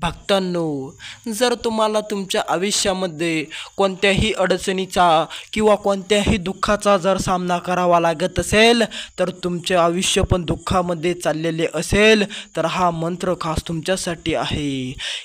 भक्तांनो, जर तुम्हाला तुमच्या आयुष्यामध्ये कोणत्याही अडचणीचा किंवा कोणत्याही दुःखाचा जर सामना करावा लागत असेल, तर तुमचे आयुष्य पण दुःखामध्ये चाललेले असेल, तर हा मंत्र खास तुमच्यासाठी आहे।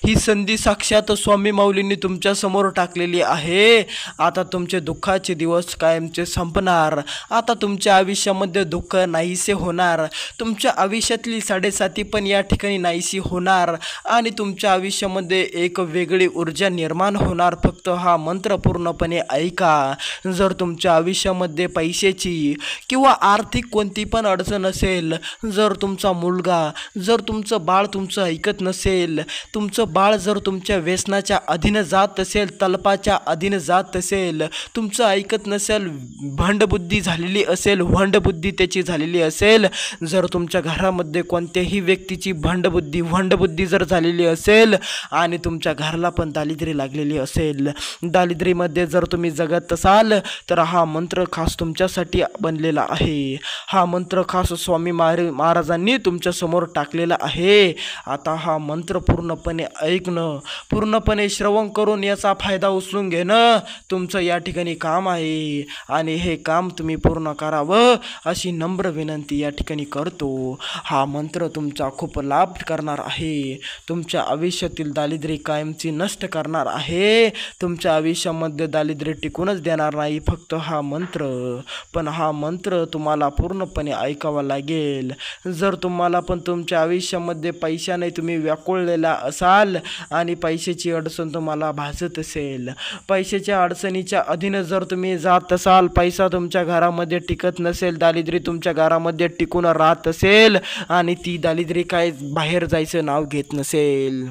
ही संधी साक्षात स्वामी माऊलींनी तुमच्यासमोर टाकलेली आहे। आता तुमचे दुःखाचे दिवस कायमचे संपणार। आता तुमच्या आयुष्यामध्ये दुःख नाहीसे होणार। तुमच्या आयुष्यातली साडेसाती पण या ठिकाणी नाहीशी होणार आणि तुमच्या आयुष्यामध्ये एक वेगळी ऊर्जा निर्माण होणार। फक्त हा मंत्र पूर्णपणे ऐका। जर तुमच्या आयुष्यामध्ये पैशाची किंवा आर्थिक कोणती पण अडचण असेल, जर तुमचा मुलगा, जर तुमचं बाळ तुमचं ऐकत नसेल, तुमचं बाळ जर तुमच्या व्यसनाच्या अधीन जात असेल, तलपाच्या अधीन जात असेल, तुमचं ऐकत नसेल, भंडबुद्धी झालेली असेल, वंडबुद्धी त्याची झालेली असेल, जर तुमच्या घरामध्ये कोणत्याही व्यक्तीची वंडबुद्धी जर झालेली असेल आणि तुमच्या घराला पण दारिद्र्य लागलेली असेल, दारिद्र्यामध्ये जर तुम्ही जगत असाल, तर हा मंत्र खास तुमच्यासाठी बनलेला आहे। हा मंत्र खास स्वामी महाराजांनी तुमच्या समोर टाकलेला आहे। आता हा मंत्र पूर्णपणे ऐकणं, पूर्णपणे श्रवण करून याचा फायदा उचलून घेणं तुमचं या ठिकाणी काम आहे आणि हे काम तुम्ही पूर्ण करावं अशी नम्र विनंती या ठिकाणी करतो। हा मंत्र तुमचा खूप लाभ करणार आहे। तुमच्या आयुष्यातील दारिद्र्य कायमची नष्ट करणार आहे। तुमच्या आयुष्यामध्ये दारिद्र्य टिकूनच देणार नाही फक्त हा मंत्र, पण हा मंत्र तुम्हाला पूर्णपणे ऐकावा लागेल। जर तुम्हाला पण तुमच्या आयुष्यामध्ये पैशाने तुम्ही व्याकुळलेला असाल आणि पैशाची अडचण तुम्हाला भासत असेल, पैशाच्या अडचणीच्या अधीन जर तुम्ही जात असाल, पैसा तुमच्या घरामध्ये टिकत नसेल, दारिद्र्य तुमच्या घरामध्ये टिकून राहत असेल आणि ती दारिद्र्य काय बाहेर जायचं नाव घेत नसेल,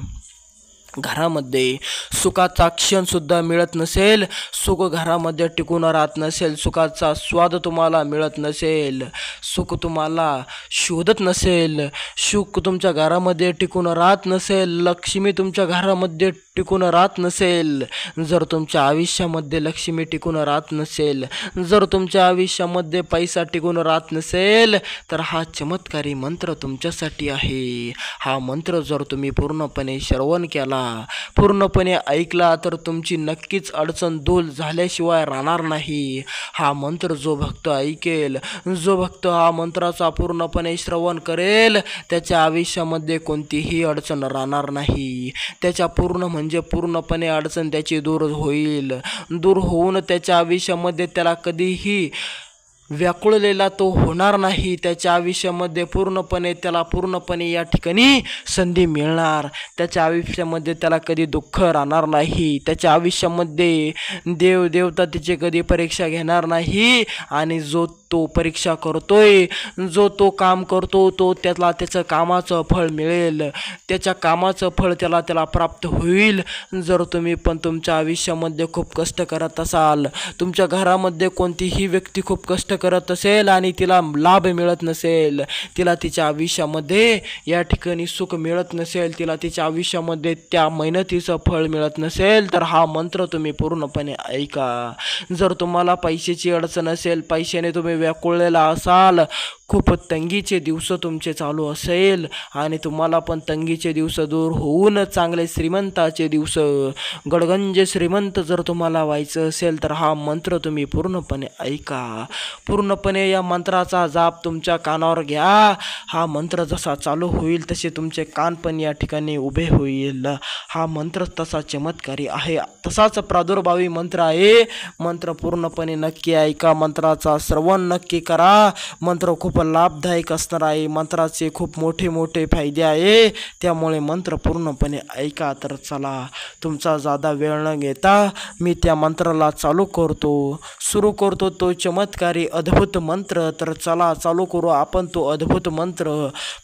घरामध्ये सुखाचा क्षणसुद्धा मिळत नसेल, सुख घरामध्ये टिकून राहत नसेल, सुखाचा स्वाद तुम्हाला मिळत नसेल, सुख तुम्हाला शोधत नसेल, सुख तुमच्या घरामध्ये टिकून राहत नसेल, लक्ष्मी तुमच्या घरामध्ये टिकून राहत नसेल, जर तुमच्या आयुष्यामध्ये लक्ष्मी टिकून राहत नसेल, जर तुमच्या आयुष्यामध्ये पैसा टिकून राहत नसेल, तर हा चमत्कारी मंत्र तुमच्यासाठी आहे। हा मंत्र जर तुम्ही पूर्णपणे श्रवण केला, पूर्णपणे ऐकला, तर तुमची नक्कीच अडचण दूर झाल्याशिवाय राहणार नाही। हा मंत्र जो भक्त ऐकेल, जो भक्त हा मंत्राचा पूर्णपणे श्रवण करेल, त्याच्या आयुष्यामध्ये कोणतीही अडचण राहणार नाही। त्याच्या म्हणजे पूर्णपणे अडचण त्याची दूर होईल, दूर होऊन त्याच्या आयुष्यामध्ये त्याला कधीही व्याकुळलेला तो होणार नाही। त्याच्या आयुष्यामध्ये त्याला पूर्णपणे या ठिकाणी संधी मिळणार। त्याच्या आयुष्यामध्ये त्याला कधी दुःख राहणार नाही। त्याच्या आयुष्यामध्ये देवता तिचे कधी परीक्षा घेणार नाही आणि जो तो परीक्षा करतोय, जो तो काम करतो, तो त्याचं कामाचं फळ मिळेल, त्याच्या कामाचं फळ त्याला प्राप्त होईल। जर तुम्ही पण तुमच्या आयुष्यामध्ये खूप कष्ट करत असाल, तुमच्या घरामध्ये कोणतीही व्यक्ती खूप कष्ट करत असेल आणि तिला लाभ मिळत नसेल, तिला तिच्या आयुष्यामध्ये या ठिकाणी सुख मिळत नसेल, तिला तिच्या आयुष्यामध्ये त्या मेहनतीचं फळ मिळत नसेल, तर हा मंत्र तुम्ही पूर्णपणे ऐका। जर तुम्हाला पैशाची अडचण असेल, पैशाने तुम्ही व्याकुळलेला असाल, खूप तंगीचे दिवस तुमचे चालू असेल आणि तुम्हाला पण तंगीचे दिवस दूर होऊन चांगले श्रीमंताचे दिवस, गडगंज श्रीमंत जर तुम्हाला व्हायचं असेल, तर हा मंत्र तुम्ही पूर्णपणे ऐका। पूर्णपणे या मंत्राचा जाप तुमच्या कानावर घ्या। हा मंत्र जसा चालू होईल तसे तुमचे कान पण या ठिकाणी उभे होईल। हा मंत्र तसा चमत्कारी आहे, तसाच प्रादुर्भावी मंत्र आहे। मंत्र पूर्णपणे नक्की ऐका, मंत्राचा श्रवण नक्की करा। मंत्र खूप लाभदायक असणार आहे, मंत्राचे खूप मोठे फायदे आहे, त्यामुळे मंत्र पूर्णपणे ऐका। तर चला, तुमचा जादा वेळ न घेता मी त्या मंत्राला सुरू करतो तो चमत्कारी अद्भुत मंत्र। तर चला चालू करू आपण तो अद्भुत मंत्र।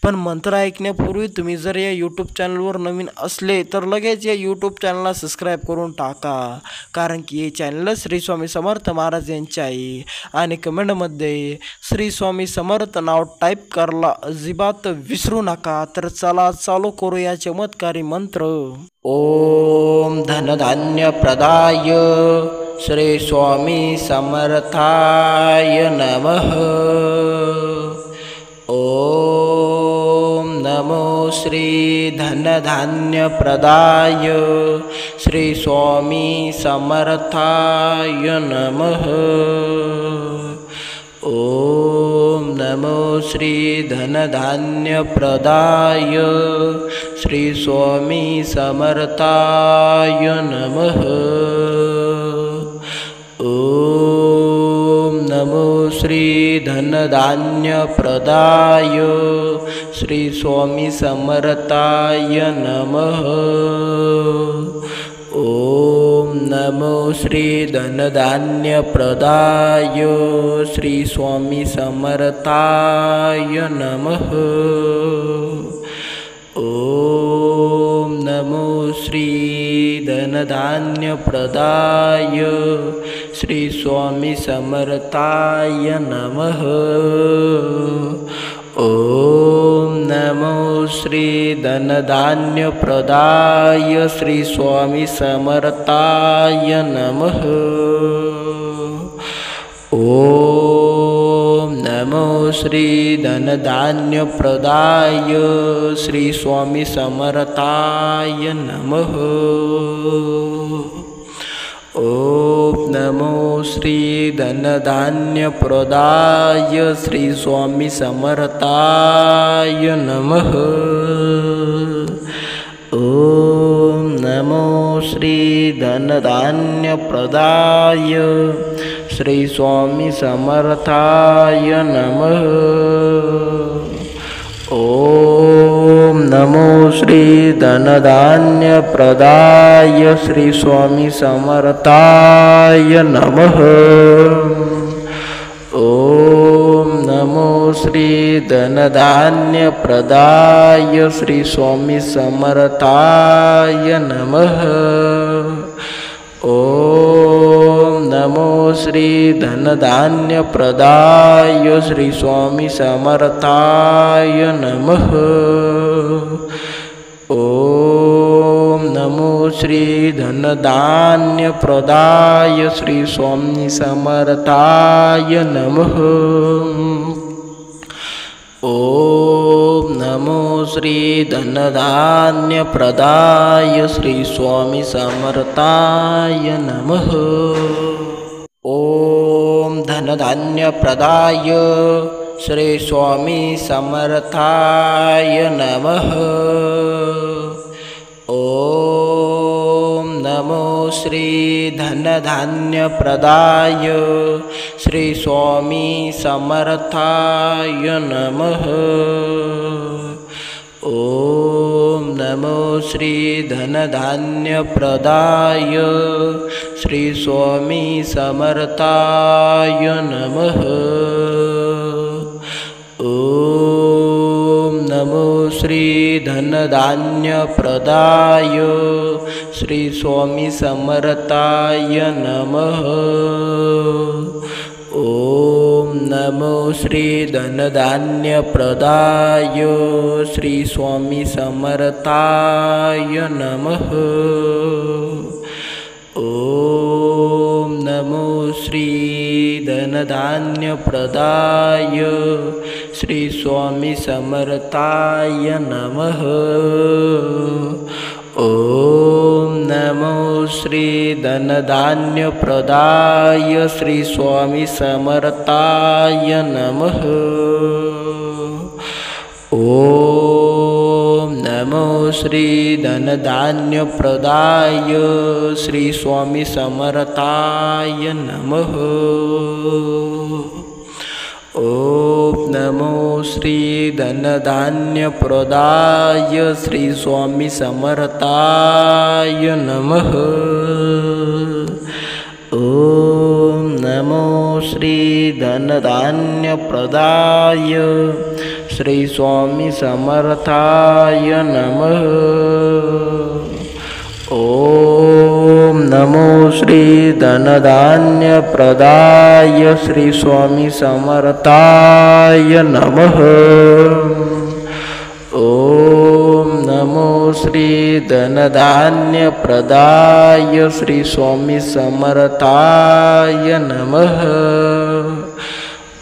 पण मंत्र ऐकण्यापूर्वी तुम्ही जर या यूट्यूब चॅनलवर नवीन असले तर लगेच या यूट्यूब चॅनलला सबस्क्राईब करून टाका, कारण की हे चॅनल श्री स्वामी समर्थ महाराज यांचे आहे आणि कमेंटमध्ये श्री स्वामी समर्थ नाव टाईप करायला अजिबात विसरू नका। तर चला चालू करू या चमत्कारी मंत्र। ओम धनधान्य प्रदाय श्री स्वामी समर्थाय नमः। ओम नमो श्री धनधान्यप्रदाय श्री स्वामी समर्थाय नमः। ओम नमो श्री धनधान्यप्रदाय श्री स्वामी समर्थाय नमः। ओम नमो श्री धनधान्यप्रदाय श्री स्वामी समर्थाय नमः। ओम नमो श्री धनधान्यप्रदाय श्री स्वामी समर्थाय नमः। ओम नमो श्री धनधान्यप्रदाय श्री स्वामी समर्थाय नमः। ओम नमो श्री धनधान्यप्रदाय श्री स्वामी समर्थाय नमः। ओम नमो श्री धनधान्यप्रदाय श्री स्वामी समर्थाय नमः। ओम नमो श्री धनधान्यप्रदाय श्री स्वामी समर्थाय नमः। ओम नमो श्री धनधान्यप्रदाय श्री स्वामी समर्थाय नमः। ओम नमो श्री धनधान्यप्रदाय श्री स्वामी समर्थाय नमः। ओम नमो श्री धनधान्यप्रदाय श्री स्वामी समर्थाय नमः। ओम नमो श्री धनधान्यप्रदाय श्री स्वामी समर्थाय नमः। ओम नमो श्री धनधान्यप्रदाय श्री स्वामी समर्थाय नमः। ओम नमो श्री धनधान्यप्रदाय श्री स्वामी समर्थाय नमः। ओम धनधान्यप्रदाय श्री स्वामी समर्थाय नमः। ओम नमो श्री धनधान्यप्रदाय श्री स्वामी समर्थाय नमः। ओम नमो श्री धनधान्यप्रदाय श्री स्वामी समर्थाय नमः। ओम नमो श्री धनधान्यप्रदाय श्री स्वामी समर्थाय नमः। ओम नमो श्री धनधान्यप्रदाय श्री स्वामी समर्थाय नमः। ओम नमो श्री धनधान्यप्रदाय श्री स्वामी समर्थाय नमः। ओम नमो श्री धनधान्यप्रदाय श्री स्वामी समर्थाय नमः। ओम नमो श्री धनधान्यप्रदाय श्री स्वामी समर्थाय नमः। ओम नमो श्री धनधान्यप्रदाय श्री स्वामी समर्थाय नमः। ओम नमो श्री धनधान्यप्रदाय श्री स्वामी समर्थाय नमः। ओम नमो श्री धनधान्यप्रदाय श्री स्वामी समर्थाय नमः। ओम नमो श्री धनधान्यप्रदाय श्री स्वामी समर्थाय नमः।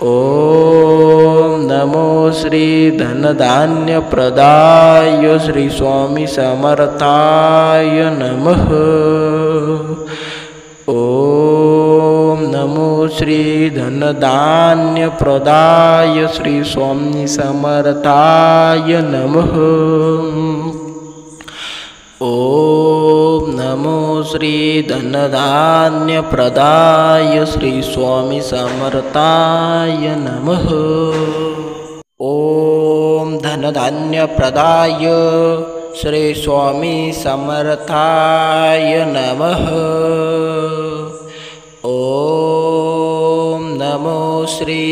ओम नमो श्री धनधान्यप्रदाय श्री स्वामी समर्थाय नमः। ओम नमो श्री धनधान्यप्रदाय श्री स्वामी समर्थाय नमः। ओम नमो श्री धनधान्यप्रदाय श्री स्वामी समर्थाय नमः। ओम धनधान्यप्रदाय श्री स्वामी समर्थाय नमः। ओम नमो श्री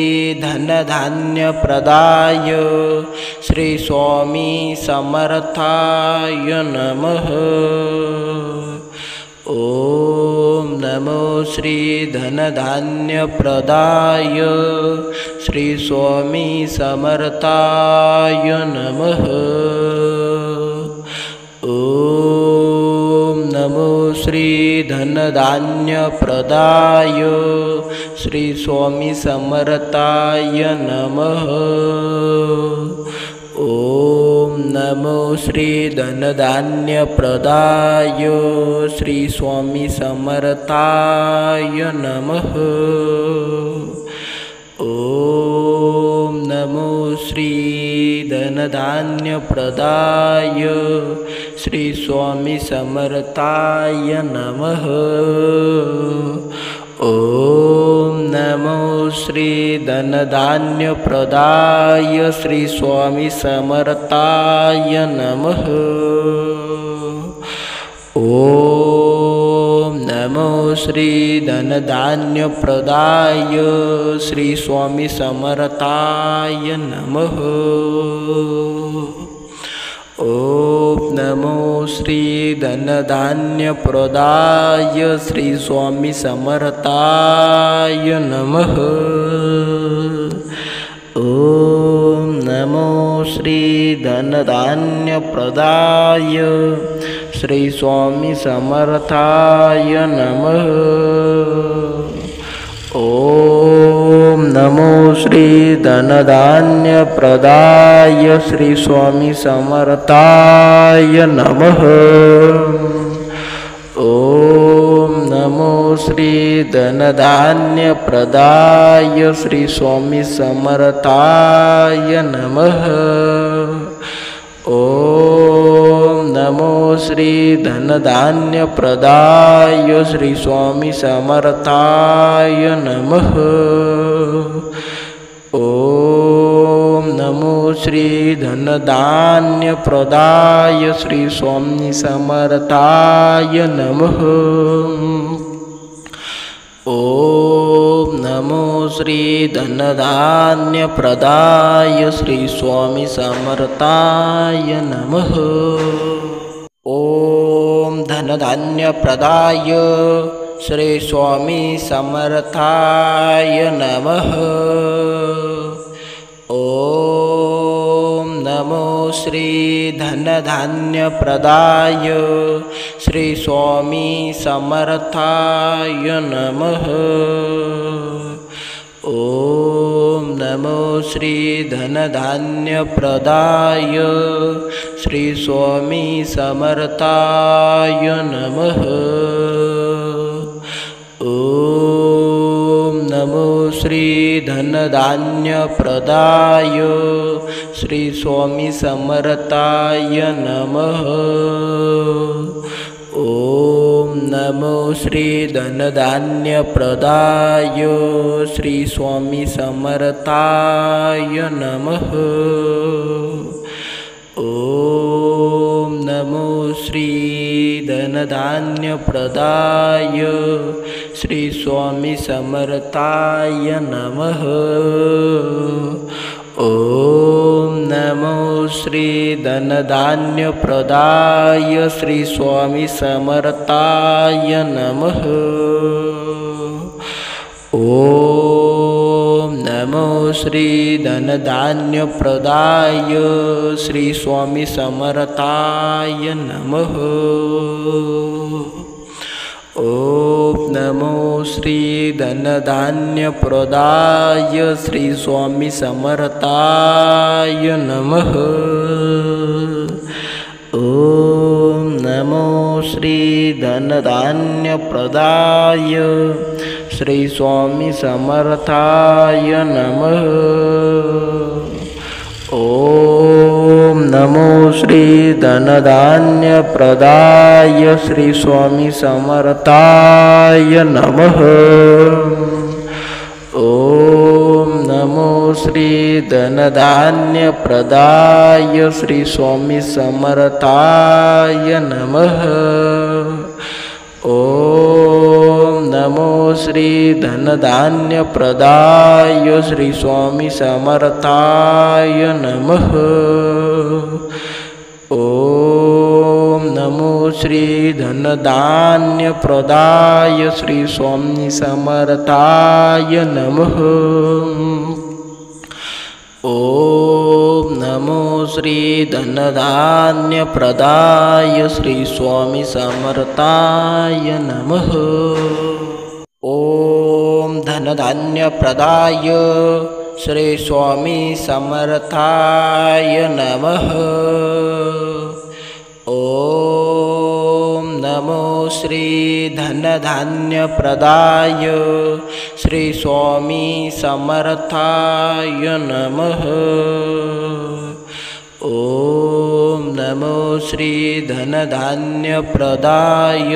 धनधान्यप्रदाय श्री स्वामी समर्थाय नमः। ओम नमो श्री धनधान्यप्रदाय श्री स्वामी समर्थाय नमः। ओम नमो श्री धनधान्यप्रदाय श्री स्वामी समर्थाय नमः। ओम नमो श्री धनधान्यप्रदाय श्री स्वामी समर्थाय नमः। ओम नमो श्री धनधान्यप्रदाय श्री स्वामी समर्थाय नमः। ओम नमो श्री धनधान्यप्रदाय श्री स्वामी समर्थाय नमः। ओम नमो श्री धनधान्यप्रदाय श्री स्वामी समर्थाय नमः। ओम नमो श्री धनधान्यप्रदाय श्री स्वामी समर्थाय नमः। ओम नमो श्री धनधान्यप्रदाय श्री स्वामी समर्थाय नमः। ओम नमो श्री धनधान्यप्रदाय श्री स्वामी समर्थाय नमः। ओम नमो श्री धनधान्यप्रदाय श्री स्वामी समर्थाय नमः। ओम नमो श्री धनधान्यप्रदाय श्री स्वामी समर्थाय नमः। ओम नमो श्री धनधान्यप्रदाय श्री स्वामी समर्थाय नमः। ओम नमो श्री धनधान्यप्रदाय श्री स्वामी समर्थाय नमः। ओम धनधान्यप्रदाय श्री स्वामी समर्थाय नमः। ओम नमो श्री धनधान्यप्रदाय श्री स्वामी समर्थाय नमः। ओम नमो श्री धनधान्यप्रदाय श्री स्वामी समर्थाय नमः। ओम नमो श्री धनधान्यप्रदाय श्री स्वामी समर्थाय नमः। ओम नमो श्री धनधान्यप्रदाय श्री स्वामी समर्थाय नमः। ओम नमो श्री धनधान्यप्रदाय श्री स्वामी समर्थाय नमः। ओम नमो श्री धनधान्यप्रदाय श्री स्वामी समर्थाय नमः। ओम नमो श्री धनधान्यप्रदाय श्री स्वामी समर्थाय नमः। ओम नमो श्री धनधान्यप्रदाय श्री स्वामी समर्थाय नमः। ओम नमो श्री धनधान्यप्रदाय श्री स्वामी समर्थाय नमः। ओम नमो श्री धनधान्यप्रदाय श्री स्वामी समर्थाय नमः। ओम नमो श्री धनधान्यप्रदाय श्री स्वामी समर्थाय नमः। ओम नमो श्री धनधान्यप्रदाय श्री स्वामी समर्थाय नमः। ओम नमो श्री धनधान्यप्रदाय श्री स्वामी समर्थाय नमः। ओम नमो श्री धनधान्यप्रदाय श्री स्वामी समर्थाय नमः। ओम धनधान्यप्रदाय श्री स्वामी समर्थाय नमः। ओम नमो श्री धनधान्यप्रदाय श्री स्वामी समर्थाय नमः। ओम नमो श्री धनधान्यप्रदाय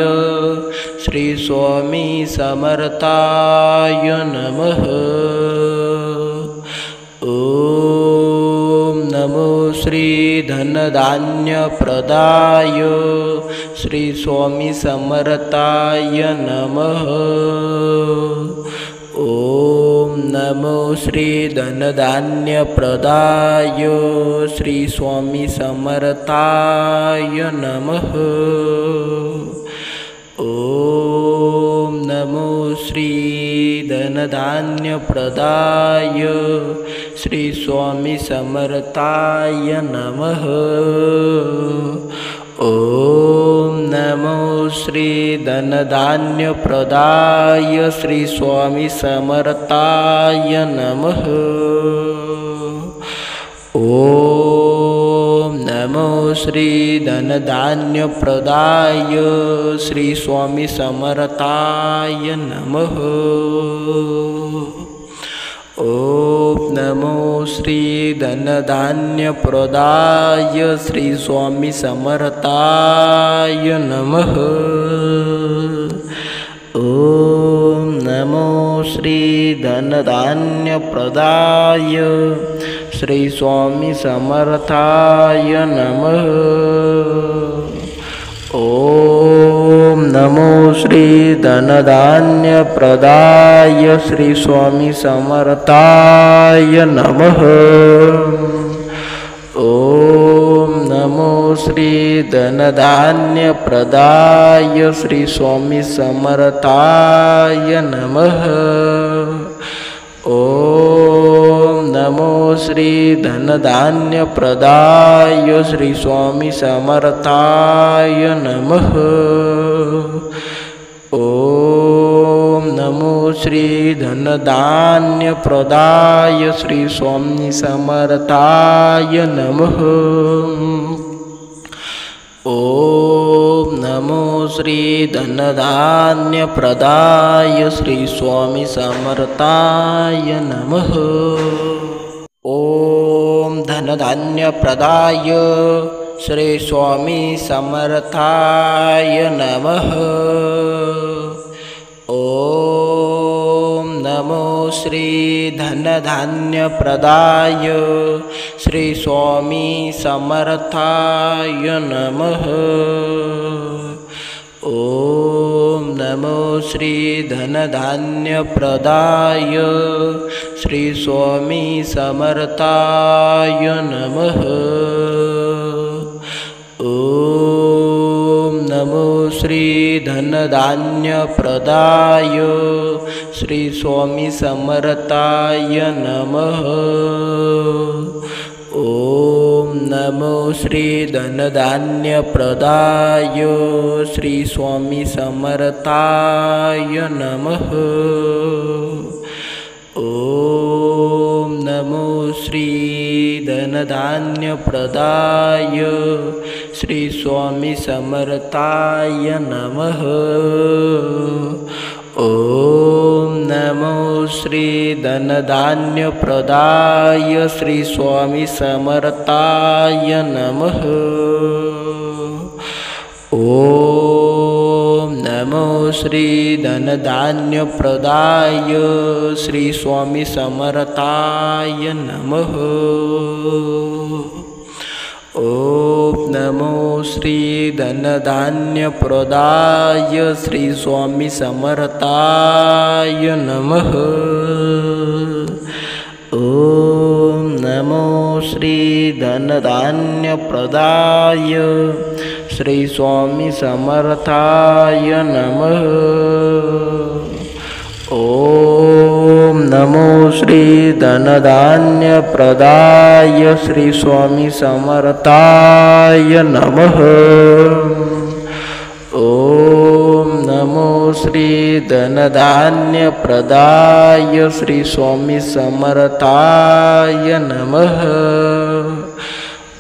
श्री स्वामी समर्थाय नमः। ओम नमो श्री धनधान्यप्रदाय श्री स्वामी समर्थाय नमः। ओम नमो श्री धनधान्यप्रदाय श्री स्वामी समर्थाय नमः। ओम नमो श्री धनधान्यप्रदाय श्री स्वामी समर्थाय नमः। ओम नमो श्री धनधान्यप्रदाय श्री स्वामी समर्थाय नमः। ओम नमो श्री धनधान्यप्रदाय श्री स्वामी समर्थाय नमः। ओम नमो श्री धनधान्यप्रदाय श्री स्वामी समर्थाय नमः। ओम नमो श्री धनधान्यप्रदाय श्री स्वामी समर्थाय नमः। ओम नमो श्री धनधान्यप्रदाय श्री स्वामी समर्थाय नमः। ओम नमो श्री धनधान्यप्रदाय श्री स्वामी समर्थाय नमः। ओम नमो श्री धनधान्यप्रदाय श्री स्वामी समर्थाय नमः। ओम नमो श्री धनधान्यप्रदाय श्री स्वामी समर्थाय नमः। ओम नमो श्री धनधान्यप्रदाय श्री स्वामी समर्थाय नमः। ओम धनधान्यप्रदाय श्री स्वामी समर्थाय नमः। ओम नमो श्री धनधान्यप्रदाय श्री स्वामी समर्थाय नमः। ओम नमो श्री धनधान्यप्रदाय श्री स्वामी समर्थाय नमः। ओम नमो श्री धनधान्यप्रदाय श्री स्वामी समर्थाय नमः। ओम नमो श्री धनधान्यप्रदाय श्री स्वामी समर्थाय नमः। ओम नमो श्री धनधान्यप्रदाय श्री स्वामी समर्थाय नमः। ओम नमो श्री धनधान्यप्रदाय श्री स्वामी समर्थाय नमः। ओम नमो श्री धनधान्यप्रदाय श्री स्वामी समर्थाय नमः। ओम नमो श्री धनधान्यप्रदाय श्री स्वामी समर्थाय नमः। ओम नमो श्री धनधान्यप्रदाय श्री स्वामी समर्थाय नमः। ओम नमो श्री धनधान्यप्रदाय श्री स्वामी समर्थाय नमः। ओम नमो श्री धनधान्यप्रदाय श्री स्वामी समर्थाय नमः।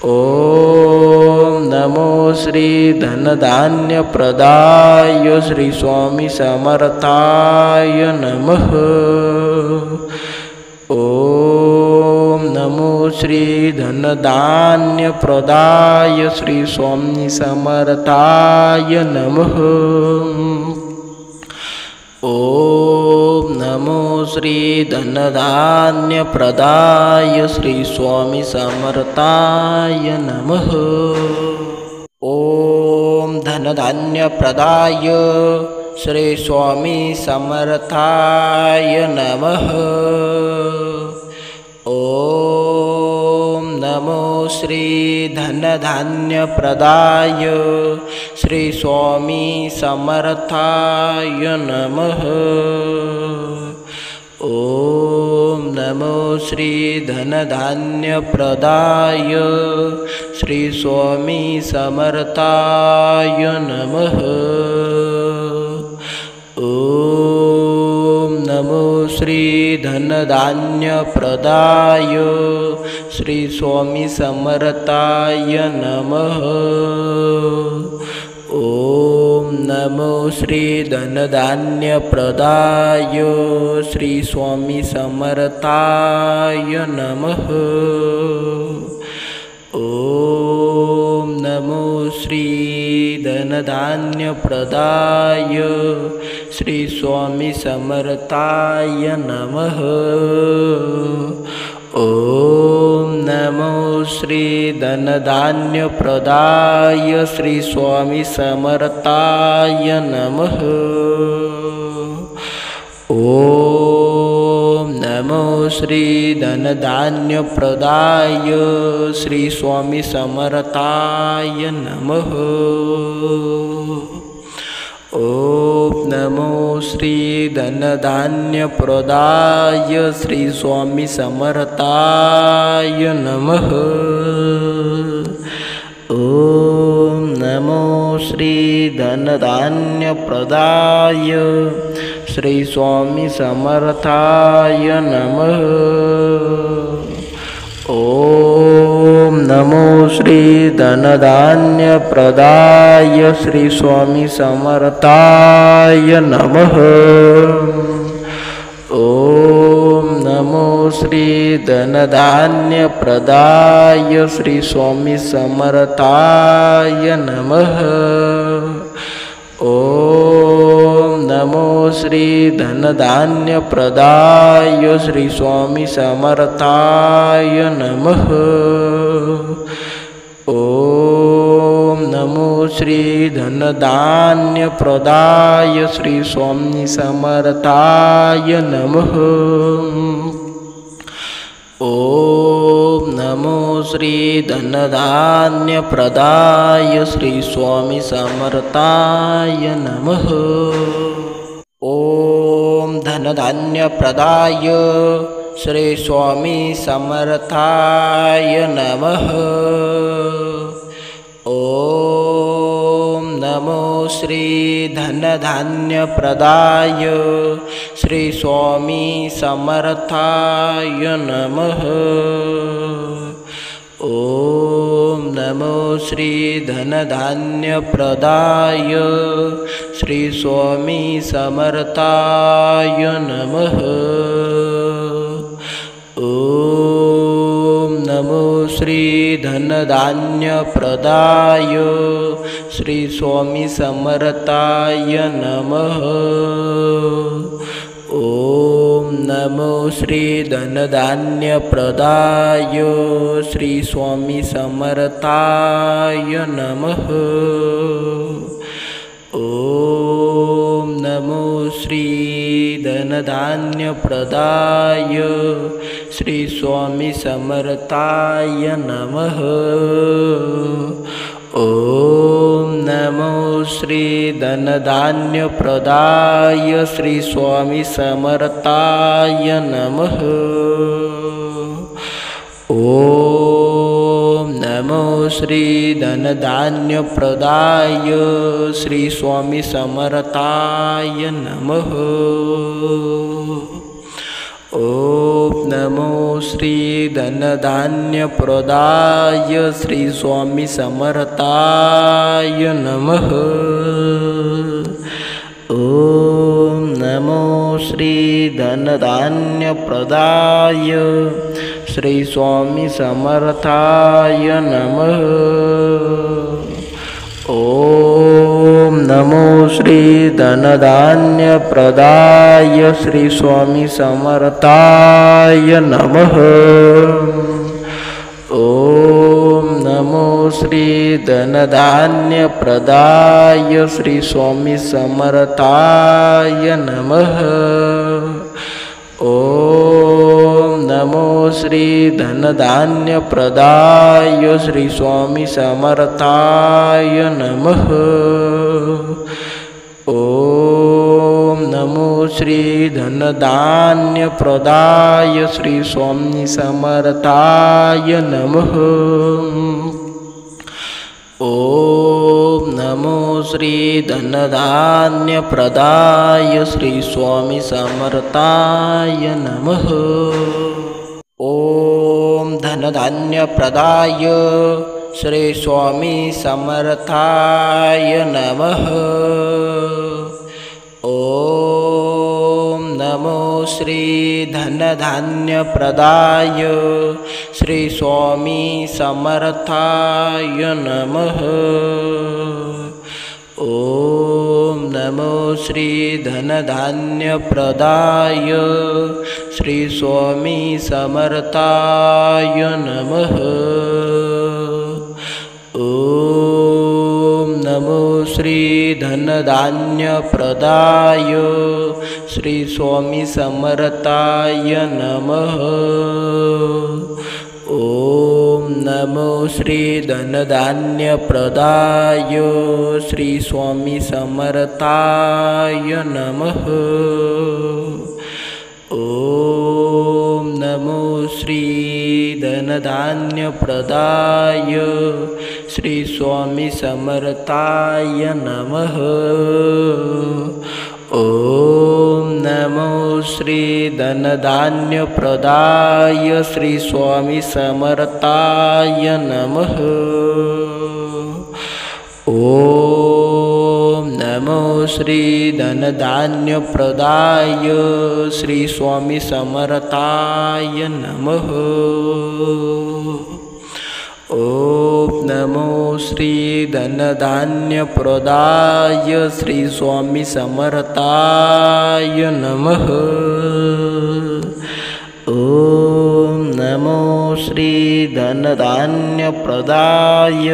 ओम नमो श्री धनधान्यप्रदाय श्री स्वामी समर्थाय नमः। ओम नमो श्री धनधान्यप्रदाय श्री स्वामी समर्थाय नमः। ओम नमो श्री धनधान्यप्रदाय श्री स्वामी समर्थाय नमः। ओम धनधान्यप्रदाय श्री स्वामी समर्थाय नमः। ओम नमो श्री धनधान्यप्रदाय श्री स्वामी समर्थाय नमः। ओम नमो श्री धनधान्यप्रदाय श्री स्वामी समर्थाय नमः। ओम नमो श्री धनधान्यप्रदाय श्री स्वामी समर्थाय नमः। ओम नमो श्री धनधान्यप्रदाय श्री स्वामी समर्थाय नमः। ओम नमो श्री धनधान्यप्रदाय श्री स्वामी समर्थाय नमः। ओम नमो श्री धनधान्यप्रदाय श्री स्वामी समर्थाय नमः। ओम नमो श्री धनधान्यप्रदाय श्री स्वामी समर्थाय नमः। ओम नमो श्री धनधान्यप्रदाय श्री स्वामी समर्थाय नमः। ओम नमो श्री धनधान्यप्रदाय श्री स्वामी समर्थाय नमः। ओम नमो श्री धनधान्यप्रदाय श्री स्वामी समर्थाय नमः। ओम नमो श्री धनधान्यप्रदाय श्री स्वामी समर्थाय नमः। ओम नमो श्री धनधान्यप्रदाय श्री स्वामी समर्थाय नमः। ओम नमो श्री धनधान्यप्रदाय श्री स्वामी समर्थाय नमः। ओम नमो श्री धनधान्यप्रदाय श्री स्वामी समर्थाय नमः। ओम धनधान्यप्रदाय श्री स्वामी समर्थाय नमः। ओम नमो श्री धनधान्यप्रदाय श्री स्वामी समर्थाय नमः। ओम नमो श्री धनधान्यप्रदाय श्री स्वामी समर्थाय नमः। ओम नमो श्री धनधान्यप्रदाय श्री स्वामी समर्थाय नमः। ओम नमो श्री धनधान्यप्रदाय श्री स्वामी समर्थाय नमः। ओम नमो श्री धनधान्यप्रदाय श्री स्वामी समर्थाय नमः। ओम नमो श्री धनधान्यप्रदाय श्री स्वामी समर्थाय नमः। ओम नमो श्री धनधान्यप्रदाय श्री स्वामी समर्थाय नमः। ओम नमो श्री धनधान्यप्रदाय श्री स्वामी समर्थाय नमः। ओम नमो श्री धनधान्यप्रदाय श्री स्वामी समर्थाय नमः। ओम नमो श्री धनधान्यप्रदाय श्री स्वामी समर्थाय नमः। ओम नमो श्री धनधान्यप्रदाय श्री स्वामी समर्थाय नमः। ओम नमो श्री धनधान्यप्रदाय श्री स्वामी समर्थाय नमः। ओम नमो श्री धनधान्यप्रदाय श्री स्वामी समर्थाय नमः। ओम नमो श्री धनधान्यप्रदाय श्री स्वामी समर्थाय नमः। ओम धनधान्यप्रदाय श्री स्वामी समर्थाय नमः। ओम नमो श्री धनधान्यप्रदाय श्री स्वामी समर्थाय नमः। ओम नमो श्री धनधान्यप्रदाय श्री स्वामी समर्थाय नमः। ओम नमो श्री धनधान्यप्रदाय श्री स्वामी समर्थाय नमः। ओम नमो श्री धनधान्यप्रदाय श्री स्वामी समर्थाय नमः। ओम नमो श्री धनधान्यप्रदाय श्री स्वामी समर्थाय नमः। ओम नमो श्री धनधान्यप्रदाय श्री स्वामी समर्थाय नमः। ओम नमो श्री धनधान्यप्रदाय श्री स्वामी समर्थाय नमः। ओम नमो श्री धनधान्यप्रदाय श्री स्वामी समर्थाय नमः। ओम नमो श्री धनधान्यप्रदाय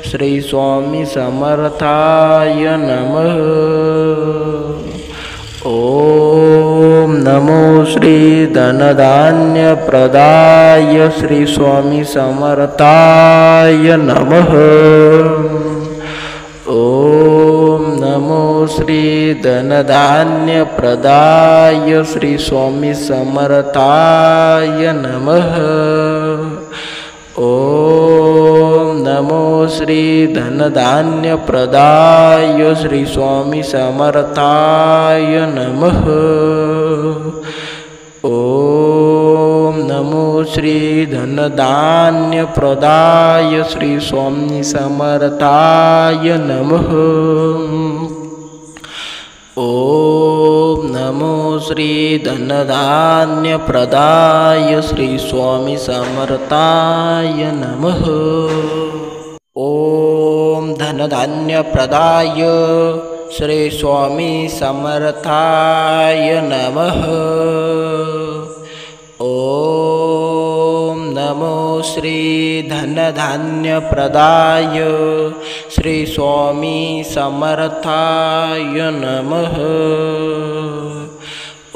श्री स्वामी समर्थाय नमः। ओम नमो श्री धनधान्यप्रदाय श्री स्वामी समर्थाय नमः। ओम नमो श्री धनधान्यप्रदाय श्री स्वामी समर्थाय नमः। ओम नमो श्री धनधान्यप्रदाय श्री स्वामी समर्थाय नमः। ओम नमो श्री धनधान्यप्रदाय श्री स्वामी समर्थाय नमः। ओम नमो श्री धनधान्यप्रदाय श्री स्वामी समर्थाय नमः। ओम धनधान्यप्रदाय श्री स्वामी समर्थाय नमः। ओम नमो श्री धनधान्यप्रदाय श्री स्वामी समर्थाय नमः।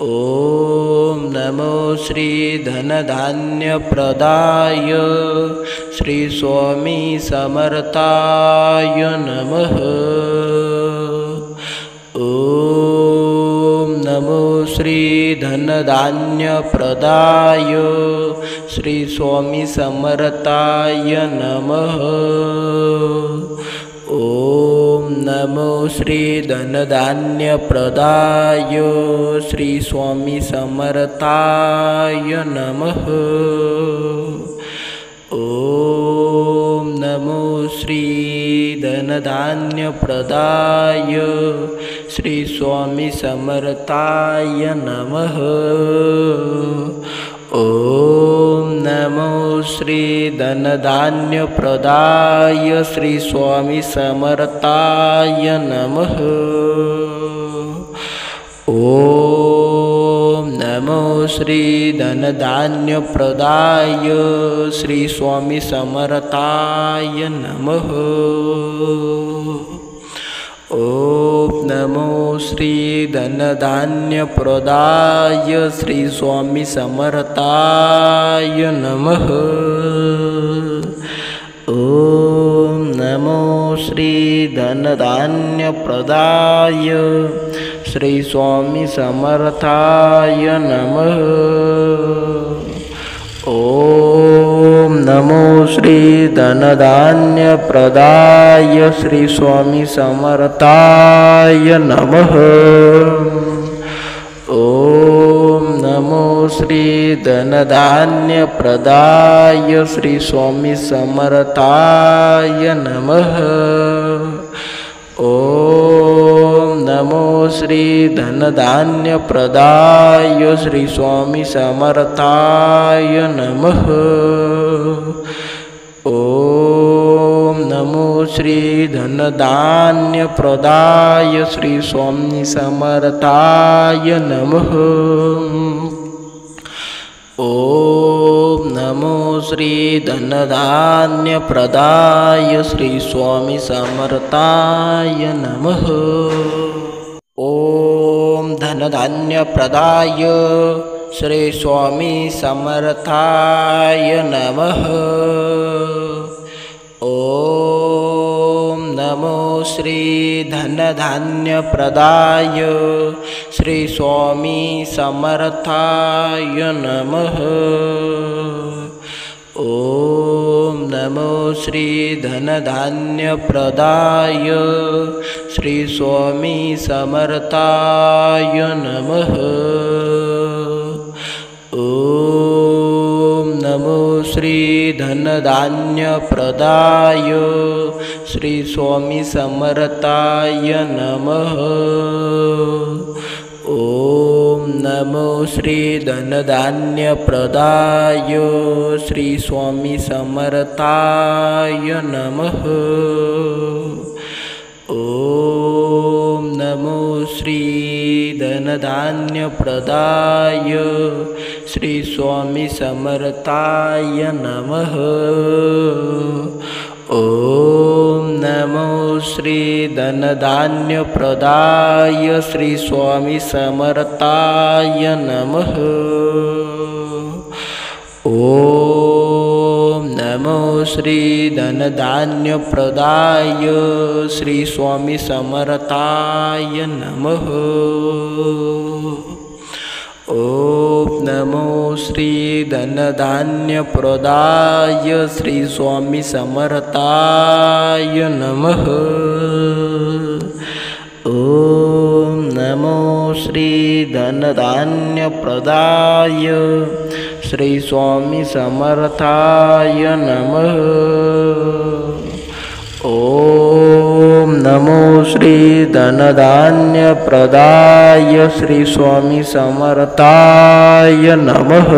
ओम नमो श्री धनधान्यप्रदाय श्री स्वामी समर्थाय नमः। ओम नमो श्री धनधान्यप्रदाय श्री स्वामी समर्थाय नमः। ओम नमो श्री धनधान्यप्रदाय श्री स्वामी समर्थाय नमः। ओम नमो श्री धनधान्यप्रदाय श्री स्वामी समर्थाय नमः। ओम नमो श्री धनधान्यप्रदाय श्री स्वामी समर्थाय नमः। ओम नमो श्री धनधान्यप्रदाय श्री स्वामी समर्थाय नमः। ओम नमो श्री धनधान्यप्रदाय श्री स्वामी समर्थाय नमः। ओम नमो श्री धनधान्यप्रदाय श्री स्वामी समर्थाय नमः। ओम नमो श्री धनधान्यप्रदाय श्री स्वामी समर्थाय नमः। ओम नमो श्री धनधान्यप्रदाय श्री स्वामी समर्थाय नमः। ओम नमो श्री धनधान्यप्रदाय श्री स्वामी समर्थाय नमः। ओम नमो श्री धनधान्यप्रदाय श्री स्वामी समर्थाय नमः। ओम नमो श्री धनधान्यप्रदाय श्री स्वामी समर्थाय नमः। ओम धनधान्यप्रदाय श्री स्वामी समर्थाय नमः। ओम नमो श्री धनधान्यप्रदाय श्री स्वामी समर्थाय नमः। ओम नमो श्री धनधान्यप्रदाय श्री स्वामी समर्थाय नमः। ओम नमो श्री धनधान्यप्रदाय श्री स्वामी समर्थाय नमः। ओम नमो श्री धनधान्यप्रदाय श्री स्वामी समर्थाय नमः। ओम नमो श्री धनधान्यप्रदाय श्री स्वामी समर्थाय नमः। ओम नमो श्री धनधान्यप्रदाय श्री स्वामी समर्थाय नमः। ओम नमो श्री धनधान्यप्रदाय श्री स्वामी समर्थाय नमः। ओम नमो श्री धनधान्यप्रदाय श्री स्वामी समर्थाय नमः। ओम नमो श्री धनधान्यप्रदाय श्री स्वामी समर्थाय नमः। ओम नमो श्री धनधान्यप्रदाय श्री स्वामी समर्थाय नमः।